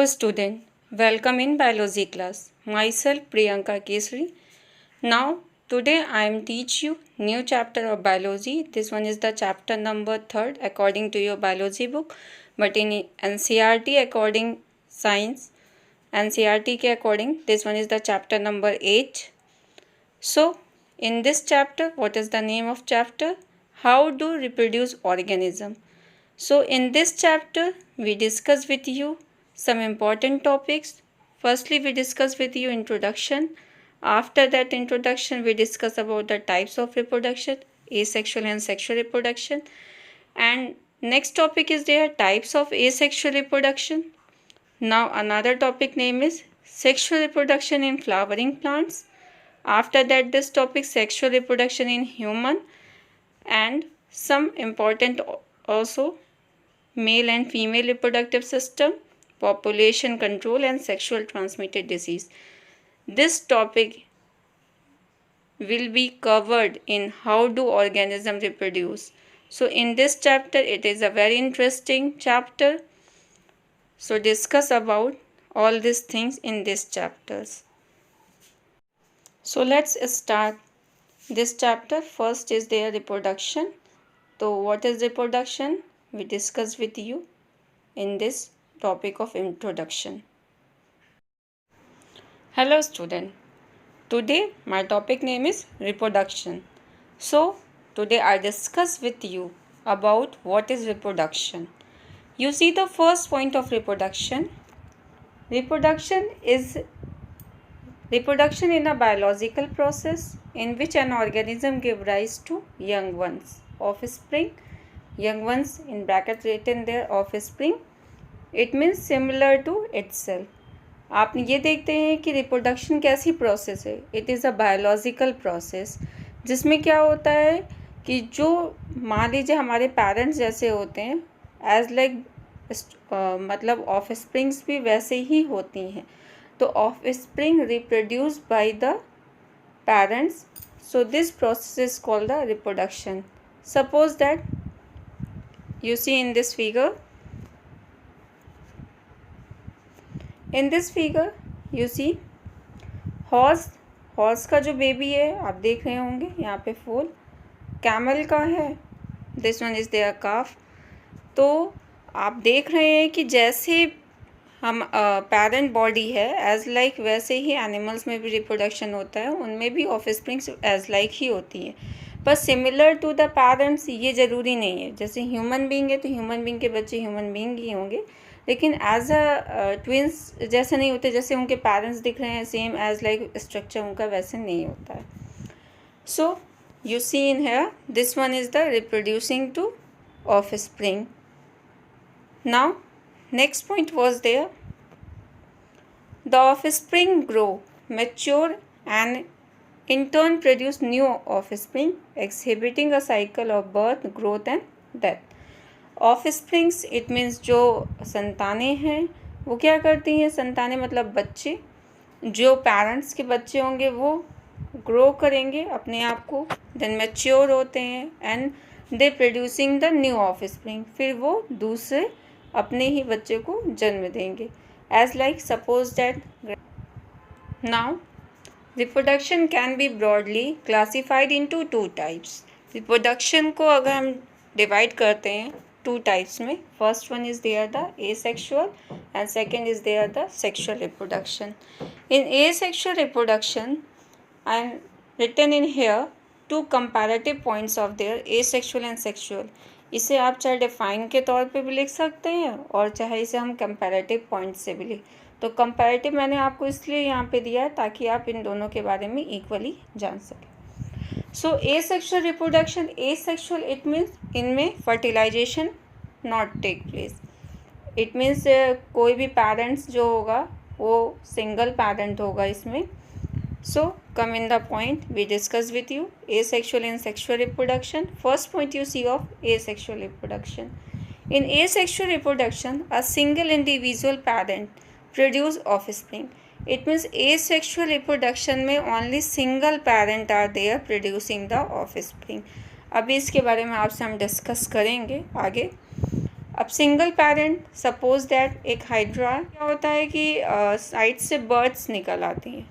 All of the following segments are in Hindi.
Hello student, welcome in biology class. Myself Priyanka kesari. Now today I am teach you new chapter of biology. This one is the chapter number 3rd according to your biology book, but in NCERT according science NCERT के according this one is the chapter number 8. So in this chapter, what is the name of chapter? How to reproduce organism. So in this chapter we discuss with you some important topics. Firstly, we discuss with you introduction. After that introduction, we discuss about the types of reproduction, asexual and sexual reproduction. And next topic is there types of asexual reproduction. Now another topic name is sexual reproduction in flowering plants. After that, this topic sexual reproduction in human, and some important also male and female reproductive system, population control and sexual transmitted disease. This topic will be covered in how do organisms reproduce. So in this chapter, it is a very interesting chapter. So discuss about all these things in this chapters. So let's start this chapter. First is their reproduction. So what is reproduction? We discuss with you in this topic of introduction. Hello student. Today my topic name is reproduction. So today I discuss with you about what is reproduction. You see the first point of reproduction. Reproduction is reproduction in a biological process in which an organism gives rise to young ones, offspring. Young ones in bracket written there, offspring. It means similar to itself. आप ये देखते हैं कि रिप्रोडक्शन कैसी प्रोसेस है. It is a biological process जिसमें क्या होता है कि जो मान लीजिए हमारे पेरेंट्स जैसे होते हैं एज लाइक मतलब ऑफस्प्रिंग्स भी वैसे ही होती हैं. तो offspring reproduce by the parents. So this process is called the reproduction. Suppose that you see in this figure. In this figure you see horse का जो बेबी है आप देख रहे होंगे यहाँ पे फोल. कैमल का है, दिस वन इज देयर काफ. तो आप देख रहे हैं कि जैसे हम पेरेंट बॉडी है एज लाइक वैसे ही एनिमल्स में भी रिप्रोडक्शन होता है, उनमें भी ऑफस्प्रिंग्स एज लाइक ही होती है. पर सिमिलर टू द पेरेंट्स ये ज़रूरी नहीं है. जैसे ह्यूमन बीइंग है तो ह्यूमन बीइंग के बच्चे ह्यूमन बीइंग ही होंगे, लेकिन एज अ ट्विंस जैसे नहीं होते. जैसे उनके पेरेंट्स दिख रहे हैं सेम एज लाइक स्ट्रक्चर उनका वैसे नहीं होता है. So you see in here this one is the reproducing to offspring. Now next point was there the offspring grow mature and in turn produce new offspring exhibiting a cycle of birth, growth and death. Offsprings it means जो संतानें हैं वो क्या करती हैं. संतानें मतलब बच्चे. जो पेरेंट्स के बच्चे होंगे वो ग्रो करेंगे अपने आप को, देन मैच्योर होते हैं and they producing the new offspring. फिर वो दूसरे अपने ही बच्चे को जन्म देंगे. As like suppose that now reproduction can be broadly classified into 2 types. Reproduction को अगर हम डिवाइड करते हैं 2 टाइप्स में, first one is there the asexual and second is there the sexual reproduction. In asexual reproduction I am written in here 2 comparative points of there asexual and sexual. इसे आप चाहे डिफाइन के तौर पे भी लिख सकते हैं और चाहे इसे हम कंपैरेटिव पॉइंट से भी लिख. तो कंपैरेटिव मैंने आपको इसलिए यहाँ पे दिया है ताकि आप इन दोनों के बारे में इक्वली जान सकें. So asexual reproduction, asexual it means इनमें fertilization not take place. It means कोई भी पेरेंट्स जो होगा वो सिंगल पेरेंट होगा इसमें. So come in the point we discuss with you asexual and sexual reproduction. First point you see of asexual reproduction. In asexual reproduction a single individual parent produce offspring. It means asexual reproduction में only single parent are there producing the offspring. अभी इसके बारे में आपसे हम डिस्कस करेंगे आगे. अब सिंगल पेरेंट, सपोज दैट एक हाइड्रा, क्या होता है कि साइड से बर्ड्स निकल आती हैं।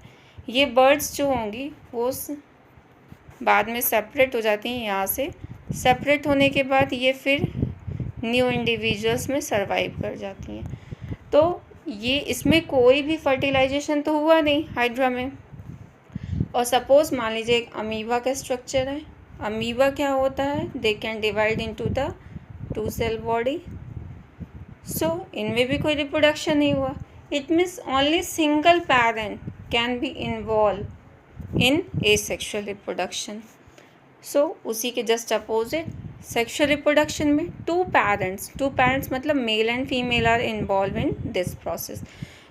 ये बर्ड्स जो होंगी वो बाद में सेपरेट हो जाती हैं। यहाँ से सेपरेट होने के बाद ये फिर न्यू इंडिविजुअल्स में सरवाइव कर जाती हैं। तो ये इसमें कोई भी फर्टिलाइजेशन तो हुआ नहीं हाइड्रा में। और सपोज मान लीजिए एक अमीबा का स्ट्रक्चर है। अमीबा क्या होता है, they can divide into the 2 cell body. So इनमें भी कोई रिप्रोडक्शन नहीं हुआ। It means only single parent can be involve in asexual reproduction. So उसी के जस्ट अपोजिट सेक्सुअल रिप्रोडक्शन में टू पेरेंट्स मतलब male and female are involve in this process.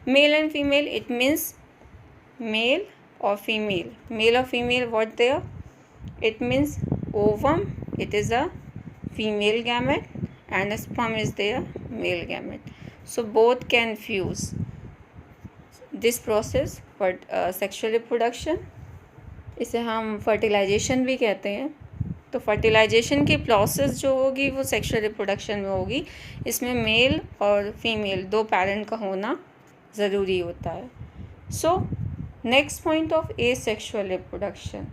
Male and female, it means male or female, what there, it means ovum, it is a female gamete, and sperm is their male gamete. So both can fuse. This process for sexual reproduction, इसे हम फर्टिलाइजेशन भी कहते हैं। तो फर्टिलाइजेशन की प्रोसेस जो होगी वो सेक्सुअल रिप्रोडक्शन में होगी। इसमें मेल और फीमेल दो पेरेंट का होना ज़रूरी होता है। So next point of asexual reproduction,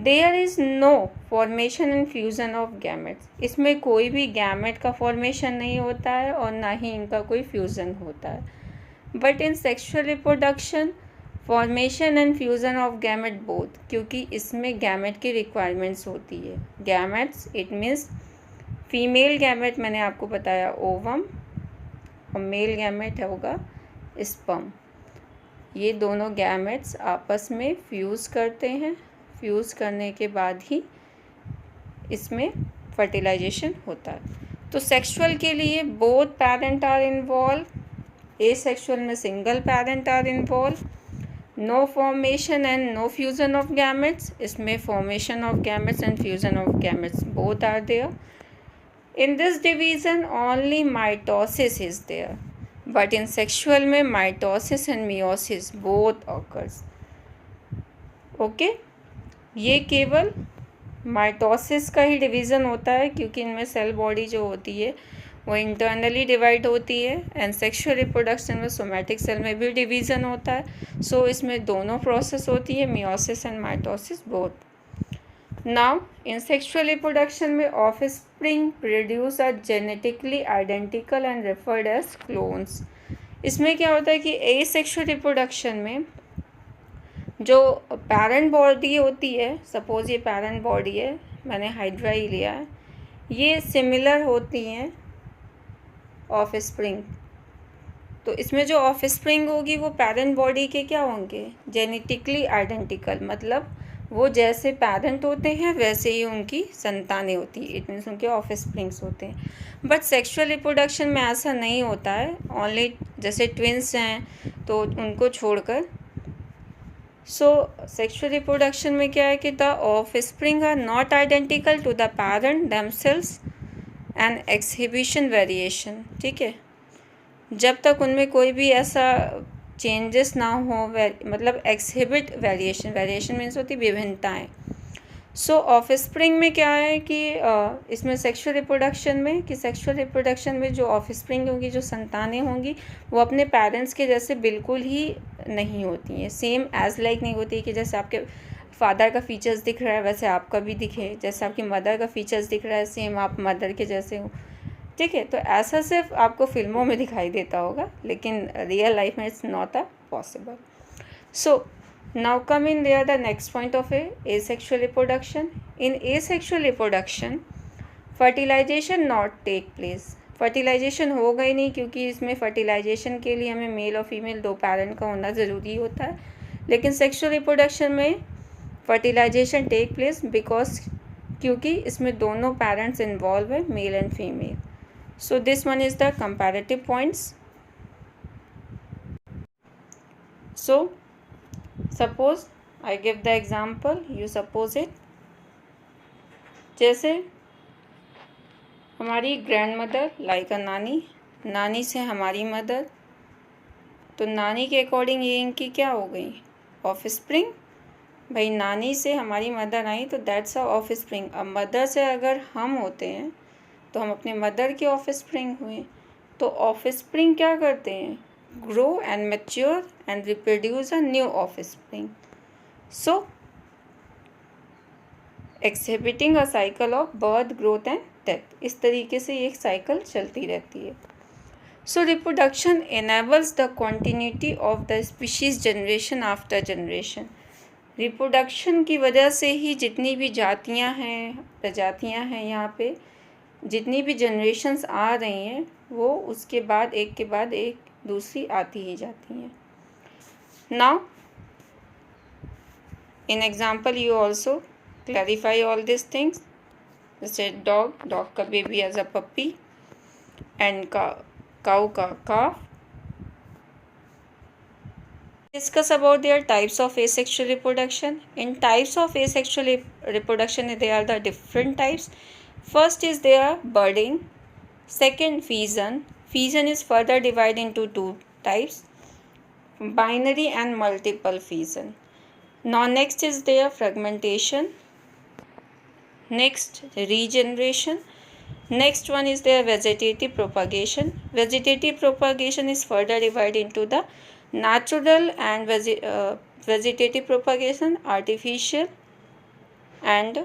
there is no formation and fusion of gametes. इसमें कोई भी गैमेट का फॉर्मेशन नहीं होता है और ना ही इनका कोई फ्यूज़न होता है। But in sexual reproduction formation and fusion of gamete both, क्योंकि इसमें गैमेट की रिक्वायरमेंट्स होती है। Gametes it means female gamete मैंने आपको बताया ओवम, और मेल गैमेट होगा स्पर्म। ये दोनों गैमेट्स आपस में फ्यूज़ करते हैं। फ्यूज़ करने के बाद ही इसमें फर्टिलाइजेशन होता है। तो सेक्सुअल के लिए both parent are involve. Asexual में single parent are involve. No formation and no fusion of gametes. इसमें formation of gametes and fusion of gametes both are there. In this division only mitosis is there, but in sexual में mitosis and meiosis both occurs. Okay, ये केवल माइटोसिस का ही डिवीज़न होता है क्योंकि इनमें सेल बॉडी जो होती है वो इंटरनली डिवाइड होती है। एंड सेक्सुअल रिप्रोडक्शन में सोमैटिक सेल में भी डिवीज़न होता है। सो इसमें दोनों प्रोसेस होती है, meiosis and mitosis both. Now, in sexual reproduction में offspring produce are genetically identical and referred as clones. इसमें क्या होता है कि asexual reproduction में जो parent body होती है, suppose ये parent body है, मैंने हाइड्रा ही लिया है, ये similar होती हैं offspring। तो इसमें जो offspring होगी वो parent body के क्या होंगे, genetically identical, मतलब वो जैसे पेरेंट होते हैं वैसे ही उनकी संतानें होती है। इट मीन्स उनके ऑफस्प्रिंग्स होते हैं। बट सेक्सुअल रिप्रोडक्शन में ऐसा नहीं होता है। ओनली जैसे ट्विंस हैं तो उनको छोड़कर। सो सेक्सुअल रिप्रोडक्शन में क्या है कि the offspring are not identical to the parent themselves and exhibition variation. ठीक है, जब तक उनमें कोई भी ऐसा चेंजेस ना हो, मतलब एक्सहिबिट वेरिएशन मीन्स होती विभिन्नताएँ। सो ऑफस्प्रिंग में क्या है कि इसमें सेक्सुअल रिप्रोडक्शन में जो ऑफस्प्रिंग होंगी, जो संतानें होंगी, वो अपने पेरेंट्स के जैसे बिल्कुल ही नहीं होती हैं। सेम एज लाइक नहीं होती कि जैसे आपके फादर का फीचर्स दिख रहा है वैसे आपका भी दिखे, जैसे आपकी मदर का फीचर्स दिख रहा है सेम आप मदर के जैसे हो। ठीक है, तो ऐसा सिर्फ आपको फिल्मों में दिखाई देता होगा, लेकिन रियल लाइफ में it's not a possible. So now come in there the next point of asexual reproduction. In asexual reproduction fertilization not take place. Fertilization होगा ही नहीं क्योंकि इसमें फर्टिलाइजेशन के लिए हमें मेल और फीमेल दो पेरेंट का होना ज़रूरी होता है। लेकिन सेक्सुअल रिप्रोडक्शन में फर्टिलाइजेशन टेक प्लेस बिकॉज क्योंकि इसमें दोनों पेरेंट्स इन्वॉल्व है, mail and female. So this one is the comparative points. So suppose I give the example, you suppose it. जैसे हमारी ग्रैंड मदर लाइक अ नानी से हमारी मदर, तो नानी के अकॉर्डिंग ये इनकी क्या हो गई, ऑफस्प्रिंग। भाई नानी से हमारी मदर आई तो दैट्स अ ऑफस्प्रिंग। अब मदर से अगर हम होते हैं तो हम अपने मदर के ऑफस्प्रिंग हुए। तो ऑफस्प्रिंग क्या करते हैं? Grow and mature and reproduce a new offspring, so exhibiting a cycle of birth, growth and death. इस तरीके से एक साइकिल चलती रहती है। So reproduction enables the continuity of the species generation after generation. Reproduction की वजह से ही जितनी भी जातियां हैं, प्रजातियां हैं, यहाँ पे जितनी भी जनरेशन्स आ रही हैं वो उसके बाद एक दूसरी आती ही जाती हैं। Now in example you also clarify all this things, जैसे डॉग का baby as a puppy and cow का calf. Discuss about their types of asexual reproduction. In types of asexual reproduction, there are the different types. First is there budding. Second, fission. Fission is further divided into two types: binary and multiple fission. Now next is there fragmentation. Next, regeneration. Next one is their vegetative propagation. Vegetative propagation is further divided into the natural and vegetative propagation, artificial and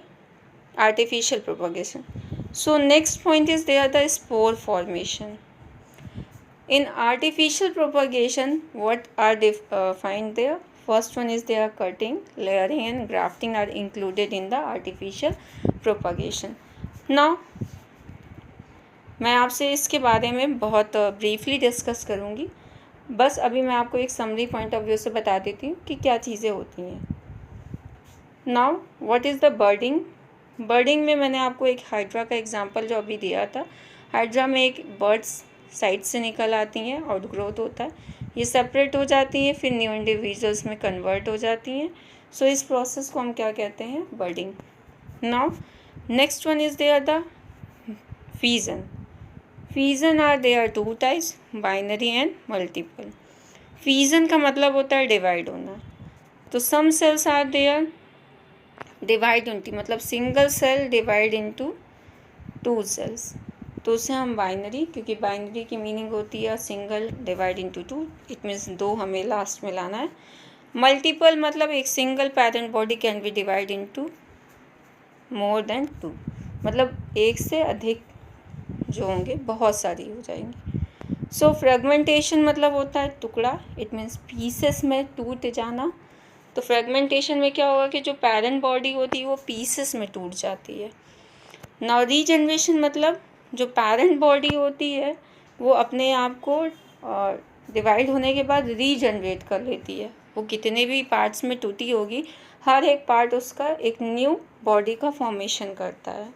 artificial propagation. So next point is there the spore formation. In artificial propagation, what are find there? First one is their cutting, layering and grafting are included in the artificial propagation. Now मैं आपसे इसके बारे में बहुत ब्रीफली डिस्कस करूँगी, बस अभी मैं आपको एक समरी पॉइंट ऑफ व्यू से बता देती हूँ कि क्या चीज़ें होती हैं। Now what is the budding? Budding में मैंने आपको एक हाइड्रा का एग्जांपल जो अभी दिया था। हाइड्रा में एक बर्ड्स साइड से निकल आती हैं और ग्रोथ होता है, ये सेपरेट हो जाती हैं, फिर न्यू इंडिविजुअल्स में कन्वर्ट हो जाती हैं। सो इस प्रोसेस को हम क्या कहते हैं? Budding. Now next one is there the fusion. Fission are there two types, binary and multiple. Fission का मतलब होता है डिवाइड होना। तो some cells are there divide होती, मतलब single cell divide into two cells, तो उसे हम बाइनरी, क्योंकि बाइनरी की मीनिंग होती है single divide into two, it means दो हमें लास्ट में लाना है। मल्टीपल मतलब एक single parent body can be divide into more than two, मतलब एक से अधिक जो होंगे बहुत सारी हो जाएंगी। सो फ्रेगमेंटेशन मतलब होता है टुकड़ा, इट मीन्स पीसेस में टूट जाना। तो फ्रेगमेंटेशन में क्या होगा कि जो पेरेंट बॉडी होती है वो पीसेस में टूट जाती है। नाउ रीजनरेशन मतलब जो पेरेंट बॉडी होती है वो अपने आप को डिवाइड होने के बाद रीजनरेट कर लेती है। वो कितने भी पार्ट्स में टूटी होगी, हर एक पार्ट उसका एक न्यू बॉडी का फॉर्मेशन करता है।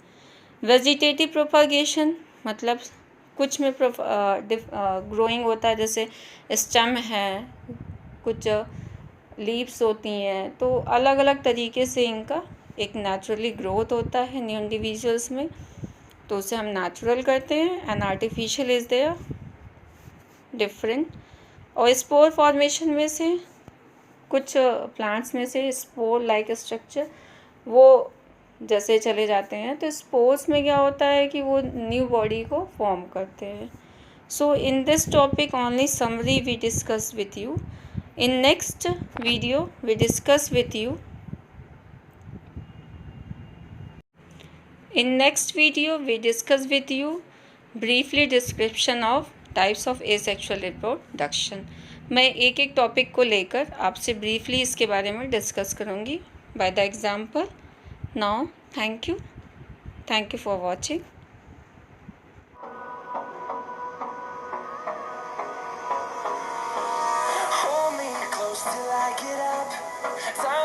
वेजिटेटिव प्रोपागेशन मतलब कुछ में ग्रोइंग होता है, जैसे स्टेम है, कुछ लीव्स होती हैं, तो अलग अलग तरीके से इनका एक नेचुरली ग्रोथ होता है न्यू इंडिविजुअल्स में, तो उसे हम नेचुरल करते हैं। And artificial is there different. और स्पोर फॉर्मेशन में से कुछ प्लांट्स में से स्पोर लाइक स्ट्रक्चर वो जैसे चले जाते हैं, तो स्पोर्स में क्या होता है कि वो न्यू बॉडी को फॉर्म करते हैं। So in this topic only summary we discuss with you. In next video we discuss with you briefly description of types of asexual reproduction. मैं एक एक टॉपिक को लेकर आपसे ब्रीफली इसके बारे में डिस्कस करूँगी by the example. Now, thank you for watching. Hold me close till I get up.